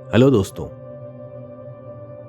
Hello दोस्तों।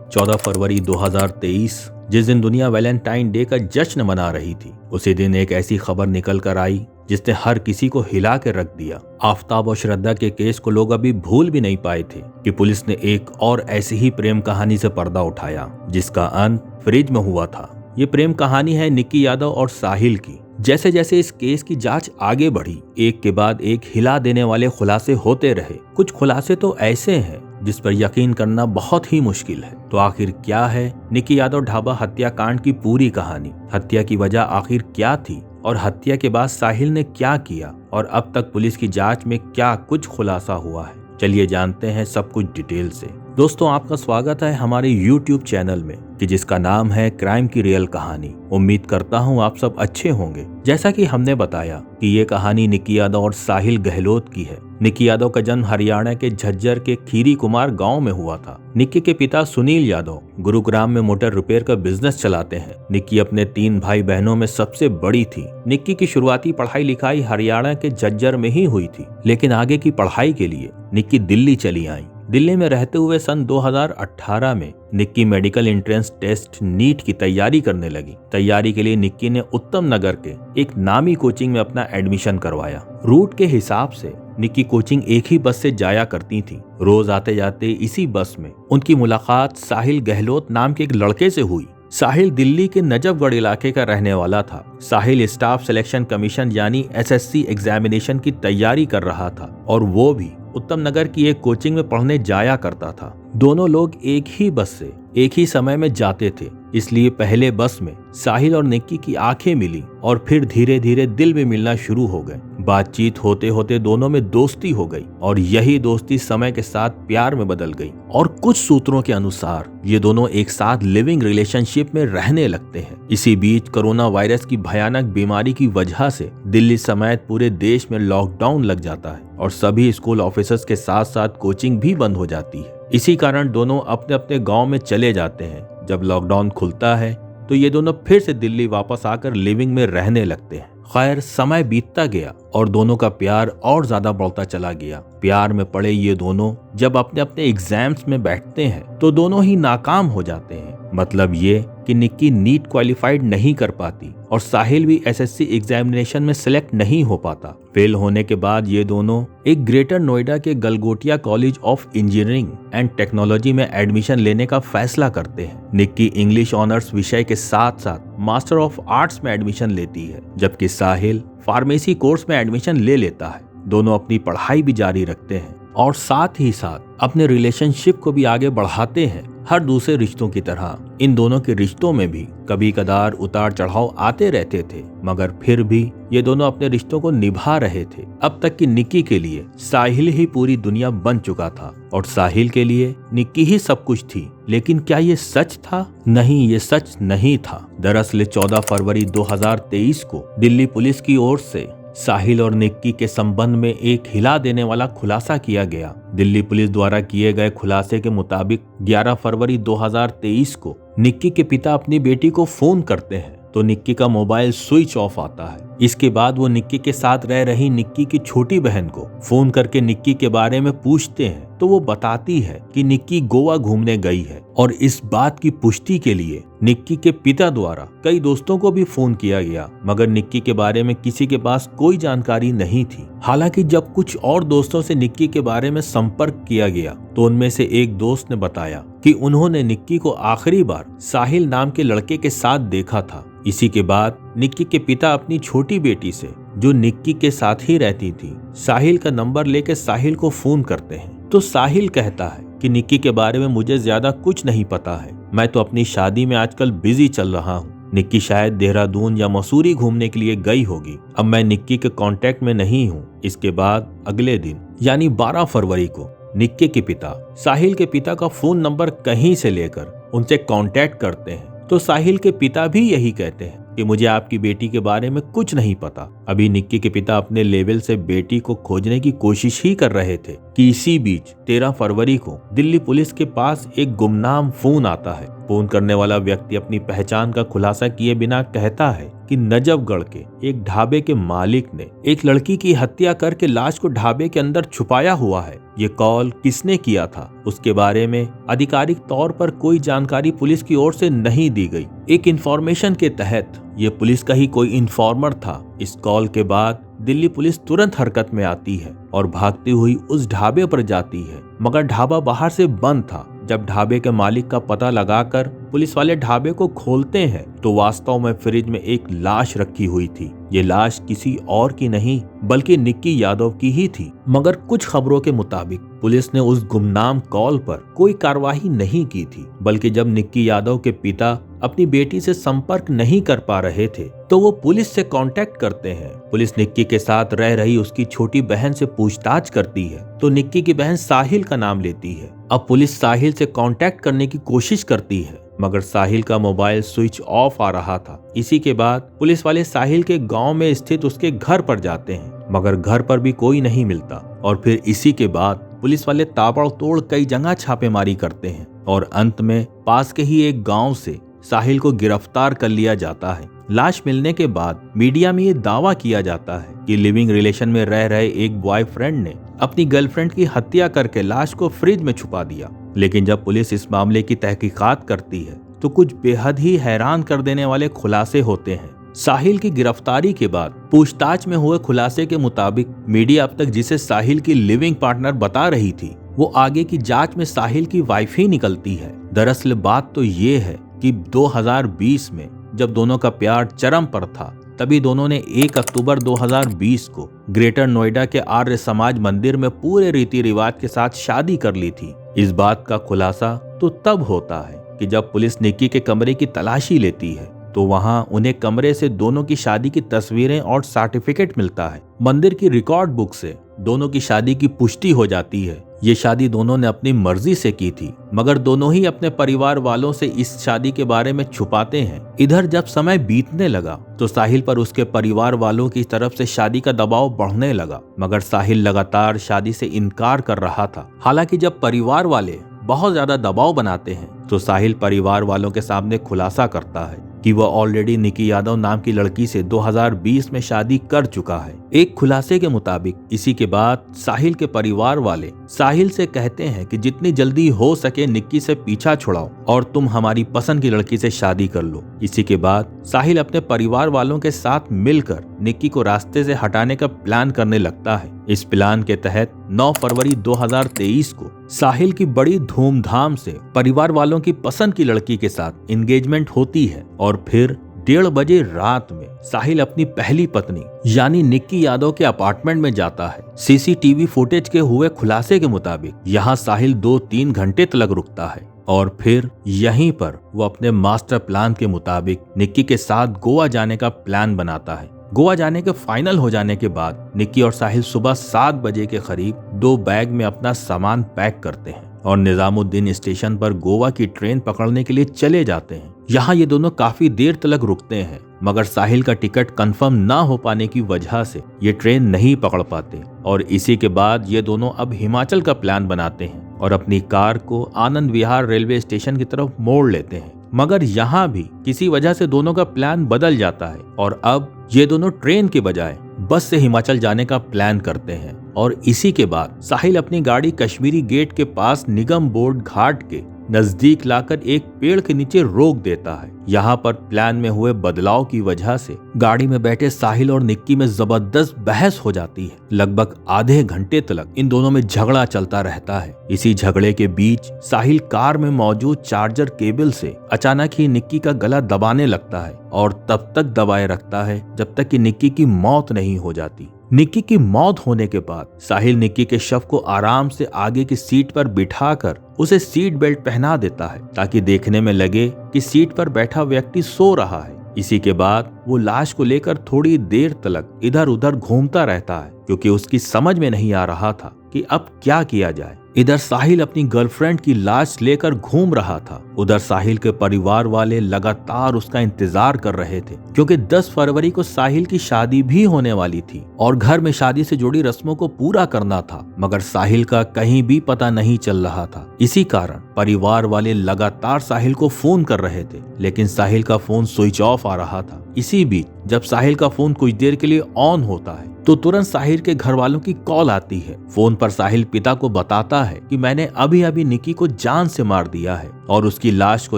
14 फरवरी 2023 जिस दिन दुनिया वैलेंटाइन डे का जश्न मना रही थी, उसी दिन एक ऐसी खबर निकल कर आई जिसने हर किसी को हिला के रख दिया। आफताब और श्रद्धा के केस को लोग अभी भूल भी नहीं पाए थे कि पुलिस ने एक और ऐसी ही प्रेम कहानी से पर्दा उठाया जिसका अंत फ्रिज में हुआ था। ये प्रेम कहानी है निक्की यादव और साहिल की। जैसे जैसे इस केस की जांच आगे बढ़ी, एक के बाद एक हिला देने वाले खुलासे होते रहे। कुछ खुलासे तो ऐसे हैं जिस पर यकीन करना बहुत ही मुश्किल है। तो आखिर क्या है निक्की यादव ढाबा हत्याकांड की पूरी कहानी? हत्या की वजह आखिर क्या थी और हत्या के बाद साहिल ने क्या किया और अब तक पुलिस की जांच में क्या कुछ खुलासा हुआ है? चलिए जानते हैं सब कुछ डिटेल से। दोस्तों, आपका स्वागत है हमारे YouTube चैनल में कि जिसका नाम है क्राइम की रियल कहानी। उम्मीद करता हूँ आप सब अच्छे होंगे। जैसा कि हमने बताया कि ये कहानी निक्की यादव और साहिल गहलोत की है। निक्की यादव का जन्म हरियाणा के झज्जर के खीरी कुमार गांव में हुआ था। निक्की के पिता सुनील यादव गुरुग्राम में मोटर रिपेयर का बिजनेस चलाते हैं। निक्की अपने 3 भाई बहनों में सबसे बड़ी थी। निक्की की शुरुआती पढ़ाई लिखाई हरियाणा के झज्जर में ही हुई थी, लेकिन आगे की पढ़ाई के लिए निक्की दिल्ली चली आई। दिल्ली में रहते हुए सन 2018 में Nikki medical entrance test NEET की तैयारी करने लगी। तैयारी के लिए निक्की ने उत्तम नगर के एक नामी कोचिंग में अपना एडमिशन करवाया। रूट के हिसाब से निक्की कोचिंग एक ही बस से जाया करती थी। रोज आते जाते इसी बस में उनकी मुलाकात साहिल गहलोत नाम के एक लड़के से हुई। साहिल दिल्ली के नजफगढ़ इलाके का रहने वाला था। साहिल स्टाफ सिलेक्शन कमीशन यानी SSC एग्जामिनेशन की तैयारी कर रहा था और वो भी उत्तम नगर की एक कोचिंग में पढ़ने जाया करता था। दोनों लोग एक ही बस से एक ही समय में जाते थे, इसलिए पहले बस में साहिल और निक्की की आंखें मिली और फिर धीरे धीरे दिल भी मिलना शुरू हो गए। बातचीत होते होते दोनों में दोस्ती हो गई और यही दोस्ती समय के साथ प्यार में बदल गई। और कुछ सूत्रों के अनुसार ये दोनों एक साथ लिविंग रिलेशनशिप में रहने लगते हैं। इसी बीच कोरोना वायरस की भयानक बीमारी की वजह से दिल्ली समेत पूरे देश में लॉकडाउन लग जाता है और सभी स्कूल ऑफिसर्स के साथ साथ कोचिंग भी बंद हो जाती है। इसी कारण दोनों अपने अपने गांव में चले जाते हैं। जब लॉकडाउन खुलता है तो ये दोनों फिर से दिल्ली वापस आकर लिविंग में रहने लगते हैं। खैर, समय बीतता गया और दोनों का प्यार और ज्यादा बढ़ता चला गया। प्यार में पड़े ये दोनों जब अपने अपने एग्जाम्स में बैठते हैं तो दोनों ही नाकाम हो जाते हैं। मतलब ये कि निक्की नीट क्वालिफाइड नहीं कर पाती और साहिल भी SSC एग्जामिनेशन में सिलेक्ट नहीं हो पाता। फेल होने के बाद ये दोनों एक ग्रेटर नोएडा के Galgotia college of engineering and technology में एडमिशन लेने का फैसला करते हैं। निक्की इंग्लिश ऑनर्स विषय के साथ साथ मास्टर ऑफ आर्ट्स में एडमिशन लेती है, जबकि साहिल फार्मेसी कोर्स में एडमिशन ले लेता है। दोनों अपनी पढ़ाई भी जारी रखते हैं और साथ ही साथ अपने रिलेशनशिप को भी आगे बढ़ाते हैं। हर दूसरे रिश्तों की तरह इन दोनों के रिश्तों में भी कभी कदार उतार चढ़ाव आते रहते थे, मगर फिर भी ये दोनों अपने रिश्तों को निभा रहे थे। अब तक कि निक्की के लिए साहिल ही पूरी दुनिया बन चुका था और साहिल के लिए निक्की ही सब कुछ थी। लेकिन क्या ये सच था? नहीं, ये सच नहीं था। दरअसल 14 फरवरी 2023 को दिल्ली पुलिस की ओर से साहिल और निक्की के संबंध में एक हिला देने वाला खुलासा किया गया। दिल्ली पुलिस द्वारा किए गए खुलासे के मुताबिक 11 फरवरी 2023 को निक्की के पिता अपनी बेटी को फोन करते हैं तो निक्की का मोबाइल स्विच ऑफ आता है। इसके बाद वो निक्की के साथ रह रही निक्की की छोटी बहन को फोन करके निक्की के बारे में पूछते हैं तो वो बताती है कि निक्की गोवा घूमने गई है। और इस बात की पुष्टि के लिए निक्की के पिता द्वारा कई दोस्तों को भी फोन किया गया, मगर निक्की के बारे में किसी के पास कोई जानकारी नहीं थी। हालांकि जब कुछ और दोस्तों से निक्की के बारे में संपर्क किया गया तो उनमें से एक दोस्त ने बताया कि उन्होंने निक्की को आखिरी बार साहिल नाम के लड़के के साथ देखा था। इसी के बाद निक्की के पिता अपनी छोटी बेटी से, जो निक्की के साथ ही रहती थी, साहिल का नंबर लेकर साहिल को फोन करते हैं। तो साहिल कहता है कि निक्की के बारे में मुझे ज्यादा कुछ नहीं पता है, मैं तो अपनी शादी में आजकल बिजी चल रहा हूँ। निक्की शायद देहरादून या मसूरी घूमने के लिए गई होगी। अब मैं निक्की के कांटेक्ट में नहीं हूँ। इसके बाद अगले दिन यानी 12 फरवरी को निक्की के पिता साहिल के पिता का फोन नंबर कहीं से लेकर उनसे कांटेक्ट करते हैं तो साहिल के पिता भी यही कहते हैं कि मुझे आपकी बेटी के बारे में कुछ नहीं पता। अभी निक्की के पिता अपने लेवल से बेटी को खोजने की कोशिश ही कर रहे थे कि इसी बीच 13 फरवरी को दिल्ली पुलिस के पास एक गुमनाम फोन आता है। फोन करने वाला व्यक्ति अपनी पहचान का खुलासा किए बिना कहता है कि नजफगढ़ के एक ढाबे के मालिक ने एक लड़की की हत्या करके लाश को ढाबे के अंदर छुपाया हुआ है। ये कॉल किसने किया था उसके बारे में आधिकारिक तौर पर कोई जानकारी पुलिस की ओर से नहीं दी गई। एक इंफॉर्मेशन के तहत ये पुलिस का ही कोई इन्फॉर्मर था। इस कॉल के बाद दिल्ली पुलिस तुरंत हरकत में आती है और भागती हुई उस ढाबे पर जाती है, मगर ढाबा बाहर से बंद था। जब ढाबे के मालिक का पता लगाकर पुलिस वाले ढाबे को खोलते हैं तो वास्तव में फ्रिज में एक लाश रखी हुई थी। ये लाश किसी और की नहीं बल्कि निक्की यादव की ही थी। मगर कुछ खबरों के मुताबिक पुलिस ने उस गुमनाम कॉल पर कोई कार्रवाई नहीं की थी, बल्कि जब निक्की यादव के पिता अपनी बेटी से संपर्क नहीं कर पा रहे थे तो वो पुलिस से कांटेक्ट करते हैं। पुलिस निक्की के साथ रह रही उसकी छोटी बहन से पूछताछ करती है तो निक्की की बहन साहिल का नाम लेती है। अब पुलिस साहिल से कांटेक्ट करने की कोशिश करती है, मगर साहिल का मोबाइल स्विच ऑफ आ रहा था। इसी के बाद पुलिस वाले साहिल के गांव में स्थित उसके घर पर जाते हैं, मगर घर पर भी कोई नहीं मिलता। और फिर इसी के बाद पुलिस वाले ताबड़तोड़ कई जगह छापेमारी करते हैं और अंत में पास के ही एक गांव से साहिल को गिरफ्तार कर लिया जाता है। लाश मिलने के बाद मीडिया में ये दावा किया जाता है कि लिविंग रिलेशन में रह रहे एक बॉयफ्रेंड ने अपनी गर्लफ्रेंड की हत्या करके लाश को फ्रिज में छुपा दिया। लेकिन जब पुलिस इस मामले की तहकीकात करती है तो कुछ बेहद ही हैरान कर देने वाले खुलासे होते हैं। साहिल की गिरफ्तारी के बाद पूछताछ में हुए खुलासे के मुताबिक मीडिया अब तक जिसे साहिल की लिविंग पार्टनर बता रही थी वो आगे की जांच में साहिल की वाइफ ही निकलती है। दरअसल बात तो ये है कि 2020 में जब दोनों का प्यार चरम पर था तभी दोनों ने 1 अक्टूबर 2020 को ग्रेटर नोएडा के आर्य समाज मंदिर में पूरे रीति रिवाज के साथ शादी कर ली थी। इस बात का खुलासा तो तब होता है कि जब पुलिस निक्की के कमरे की तलाशी लेती है तो वहां उन्हें कमरे से दोनों की शादी की तस्वीरें और सर्टिफिकेट मिलता है। मंदिर की रिकॉर्ड बुक से दोनों की शादी की पुष्टि हो जाती है। ये शादी दोनों ने अपनी मर्जी से की थी, मगर दोनों ही अपने परिवार वालों से इस शादी के बारे में छुपाते हैं। इधर जब समय बीतने लगा तो साहिल पर उसके परिवार वालों की तरफ से शादी का दबाव बढ़ने लगा, मगर साहिल लगातार शादी से इनकार कर रहा था। हालांकि जब परिवार वाले बहुत ज्यादा दबाव बनाते हैं तो साहिल परिवार वालों के सामने खुलासा करता है कि वह ऑलरेडी निक्की यादव नाम की लड़की से 2020 में शादी कर चुका है। एक खुलासे के मुताबिक इसी के बाद साहिल के परिवार वाले साहिल से कहते हैं कि जितनी जल्दी हो सके निक्की से पीछा छुड़ाओ और तुम हमारी पसंद की लड़की से शादी कर लो। इसी के बाद साहिल अपने परिवार वालों के साथ मिलकर निक्की को रास्ते से हटाने का प्लान करने लगता है। इस प्लान के तहत 9 फरवरी 2023 को साहिल की बड़ी धूमधाम से परिवार वालों की पसंद की लड़की के साथ एंगेजमेंट होती है और फिर 1:30 बजे रात में साहिल अपनी पहली पत्नी यानी निक्की यादव के अपार्टमेंट में जाता है। सीसीटीवी फुटेज के हुए खुलासे के मुताबिक यहाँ साहिल 2-3 घंटे तक रुकता है और फिर यहीं पर वो अपने मास्टर प्लान के मुताबिक निक्की के साथ गोवा जाने का प्लान बनाता है। गोवा जाने के फाइनल हो जाने के बाद निक्की और साहिल सुबह 7 बजे के करीब 2 बैग में अपना सामान पैक करते हैं और निजामुद्दीन स्टेशन पर गोवा की ट्रेन पकड़ने के लिए चले जाते हैं। यहाँ ये दोनों काफी देर तक रुकते हैं, मगर साहिल का टिकट कंफर्म ना हो पाने की वजह से ये ट्रेन नहीं पकड़ पाते और इसी के बाद ये दोनों अब हिमाचल का प्लान बनाते हैं और अपनी कार को आनंद विहार रेलवे स्टेशन की तरफ मोड़ लेते हैं। मगर यहाँ भी किसी वजह से दोनों का प्लान बदल जाता है और अब ये दोनों ट्रेन के बजाय बस से हिमाचल जाने का प्लान करते हैं। और इसी के बाद साहिल अपनी गाड़ी कश्मीरी गेट के पास निगम बोर्ड घाट के नजदीक लाकर एक पेड़ के नीचे रोक देता है। यहाँ पर प्लान में हुए बदलाव की वजह से गाड़ी में बैठे साहिल और निक्की में जबरदस्त बहस हो जाती है। लगभग आधे घंटे तक इन दोनों में झगड़ा चलता रहता है। इसी झगड़े के बीच साहिल कार में मौजूद चार्जर केबल से अचानक ही निक्की का गला दबाने लगता है और तब तक दबाए रखता है जब तक कि निक्की की मौत नहीं हो जाती। निक्की की मौत होने के बाद साहिल निक्की के शव को आराम से आगे की सीट पर बिठाकर उसे सीट बेल्ट पहना देता है ताकि देखने में लगे कि सीट पर बैठा व्यक्ति सो रहा है। इसी के बाद वो लाश को लेकर थोड़ी देर तक इधर उधर घूमता रहता है क्योंकि उसकी समझ में नहीं आ रहा था कि अब क्या किया जाए। इधर साहिल अपनी गर्लफ्रेंड की लाश लेकर घूम रहा था। उधर साहिल के परिवार वाले लगातार उसका इंतजार कर रहे थे, क्योंकि 10 फरवरी को साहिल की शादी भी होने वाली थी और घर में शादी से जुड़ी रस्मों को पूरा करना था। मगर साहिल का कहीं भी पता नहीं चल रहा था। इसी कारण परिवार वाले लगातार साहिल को फोन कर रहे थे, लेकिन साहिल का फोन स्विच ऑफ आ रहा था। इसी बीच जब साहिल का फोन कुछ देर के लिए ऑन होता है तो तुरंत साहिल के घर वालों की कॉल आती है। फोन पर साहिल पिता को बताता है कि मैंने अभी अभी निक्की को जान से मार दिया है और उसकी लाश को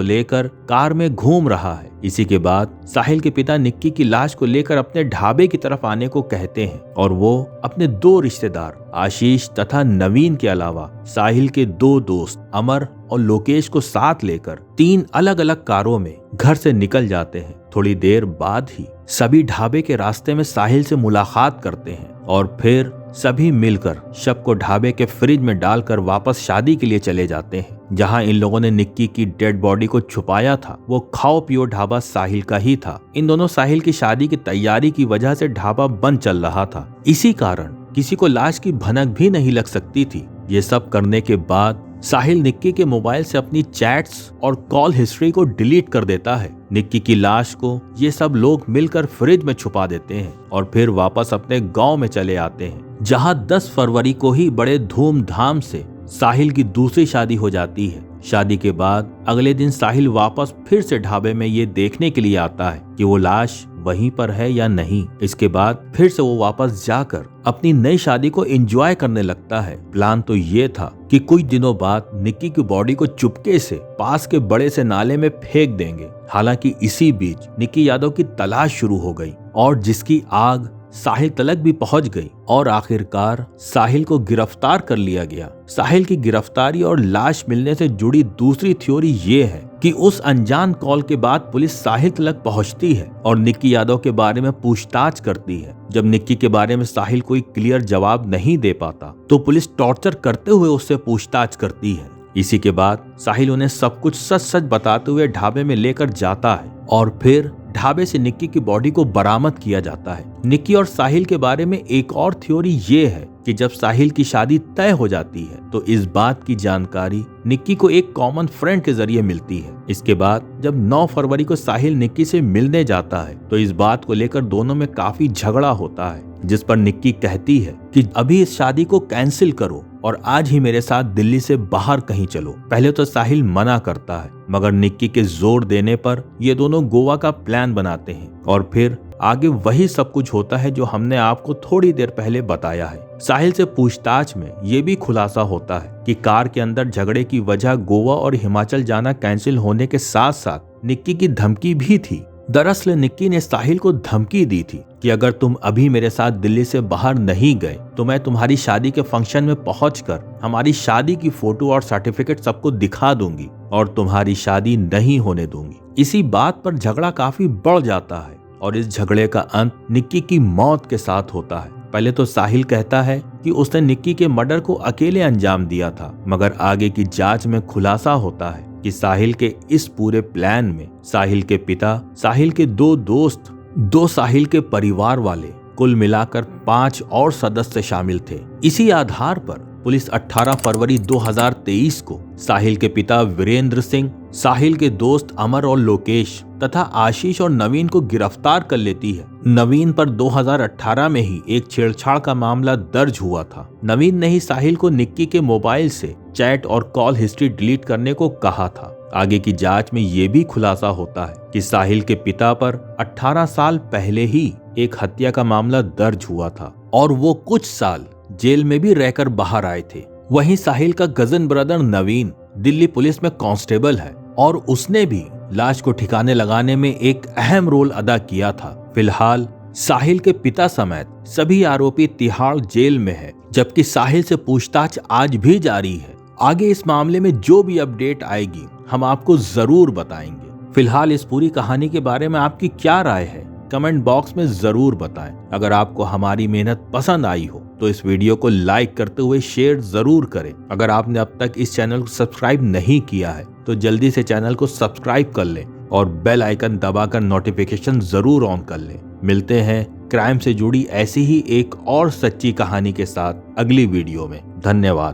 लेकर कार में घूम रहा है। इसी के बाद साहिल के पिता निक्की की लाश को लेकर अपने ढाबे की तरफ आने को कहते हैं और वो अपने 2 रिश्तेदार आशीष तथा नवीन के अलावा साहिल के 2 दोस्त अमर और लोकेश को साथ लेकर 3 अलग अलग कारों में घर से निकल जाते हैं। थोड़ी देर बाद ही सभी ढाबे के रास्ते में साहिल से मुलाकात करते हैं और फिर सभी मिलकर शव को ढाबे के फ्रिज में डालकर वापस शादी के लिए चले जाते हैं। जहां इन लोगों ने निक्की की डेड बॉडी को छुपाया था वो खाओ पियो ढाबा साहिल का ही था। इन दोनों साहिल की शादी की तैयारी की वजह से ढाबा बंद चल रहा था। इसी कारण किसी को लाश की भनक भी नहीं लग सकती थी। ये सब करने के बाद साहिल निक्की के मोबाइल से अपनी चैट्स और कॉल हिस्ट्री को डिलीट कर देता है। निक्की की लाश को ये सब लोग मिलकर फ्रिज में छुपा देते हैं और फिर वापस अपने गांव में चले आते हैं, जहां 10 फरवरी को ही बड़े धूमधाम से साहिल की दूसरी शादी हो जाती है। शादी के बाद अगले दिन साहिल वापस फिर से ढाबे में ये देखने के लिए आता है कि वो लाश वहीं पर है या नहीं। इसके बाद फिर से वो वापस जाकर अपनी नई शादी को एंजॉय करने लगता है। प्लान तो ये था कि कुछ दिनों बाद निक्की की बॉडी को चुपके से पास के बड़े से नाले में फेंक देंगे। हालांकि इसी बीच निक्की यादव की तलाश शुरू हो गई और जिसकी आग साहिल तलक भी पहुंच गई और आखिरकार साहिल को गिरफ्तार कर लिया गया। साहिल की गिरफ्तारी और लाश मिलने से जुड़ी दूसरी थ्योरी ये है कि उस अनजान कॉल के बाद पुलिस साहिल तलक पहुंचती है और निक्की यादव के बारे में पूछताछ करती है। जब निक्की के बारे में साहिल कोई क्लियर जवाब नहीं दे पाता तो पुलिस टॉर्चर करते हुए उससे पूछताछ करती है। इसी के बाद साहिल उन्हें सब कुछ सच सच बताते हुए ढाबे में लेकर जाता है और फिर ढाबे से निक्की की बॉडी को बरामद किया जाता है। निक्की और साहिल के बारे में एक और थ्योरी ये है कि जब साहिल की शादी तय हो जाती है तो इस बात की जानकारी निक्की को एक कॉमन फ्रेंड के जरिए मिलती है। इसके बाद जब 9 फरवरी को साहिल निक्की से मिलने जाता है तो इस बात को लेकर दोनों में काफी झगड़ा होता है, जिस पर निक्की कहती है कि अभी इस शादी को कैंसिल करो और आज ही मेरे साथ दिल्ली से बाहर कहीं चलो। पहले तो साहिल मना करता है, मगर निक्की के जोर देने पर ये दोनों गोवा का प्लान बनाते हैं और फिर आगे वही सब कुछ होता है जो हमने आपको थोड़ी देर पहले बताया है। साहिल से पूछताछ में ये भी खुलासा होता है कि कार के अंदर झगड़े की वजह गोवा और हिमाचल जाना कैंसिल होने के साथ साथ निक्की की धमकी भी थी। दरअसल निक्की ने साहिल को धमकी दी थी कि अगर तुम अभी मेरे साथ दिल्ली से बाहर नहीं गए तो मैं तुम्हारी शादी के फंक्शन में पहुंचकर हमारी शादी की फोटो और सर्टिफिकेट सबको दिखा दूंगी और तुम्हारी शादी नहीं होने दूंगी। इसी बात पर झगड़ा काफी बढ़ जाता है और इस झगड़े का अंत निक्की की मौत के साथ होता है। पहले तो साहिल कहता है कि उसने निक्की के मर्डर को अकेले अंजाम दिया था, मगर आगे की जांच में खुलासा होता है कि साहिल के इस पूरे प्लान में साहिल के पिता, साहिल के 2 दोस्त, 2 साहिल के परिवार वाले, कुल मिलाकर 5 और सदस्य शामिल थे। इसी आधार पर पुलिस 18 फरवरी 2023 को साहिल के पिता वीरेंद्र सिंह, साहिल के दोस्त अमर और लोकेश तथा आशीष और नवीन को गिरफ्तार कर लेती है। नवीन पर 2018 में ही एक छेड़छाड़ का मामला दर्ज हुआ था। नवीन ने ही साहिल को निक्की के मोबाइल से चैट और कॉल हिस्ट्री डिलीट करने को कहा था। आगे की जांच में ये भी खुलासा होता है कि साहिल के पिता पर 18 साल पहले ही एक हत्या का मामला दर्ज हुआ था और वो कुछ साल जेल में भी रहकर बाहर आए थे। वहीं साहिल का कजन ब्रदर नवीन दिल्ली पुलिस में कांस्टेबल है और उसने भी लाश को ठिकाने लगाने में एक अहम रोल अदा किया था। फिलहाल साहिल के पिता समेत सभी आरोपी तिहाड़ जेल में है, जबकि साहिल से पूछताछ आज भी जारी है। आगे इस मामले में जो भी अपडेट आएगी हम आपको जरूर बताएंगे। फिलहाल इस पूरी कहानी के बारे में आपकी क्या राय है कमेंट बॉक्स में जरूर बताएं। अगर आपको हमारी मेहनत पसंद आई हो तो इस वीडियो को लाइक करते हुए शेयर जरूर करें। अगर आपने अब तक इस चैनल को सब्सक्राइब नहीं किया है तो जल्दी से चैनल को सब्सक्राइब कर लें और बेल आइकन दबाकर नोटिफिकेशन जरूर ऑन कर लें। मिलते हैं क्राइम से जुड़ी ऐसी ही एक और सच्ची कहानी के साथ अगली वीडियो में। धन्यवाद।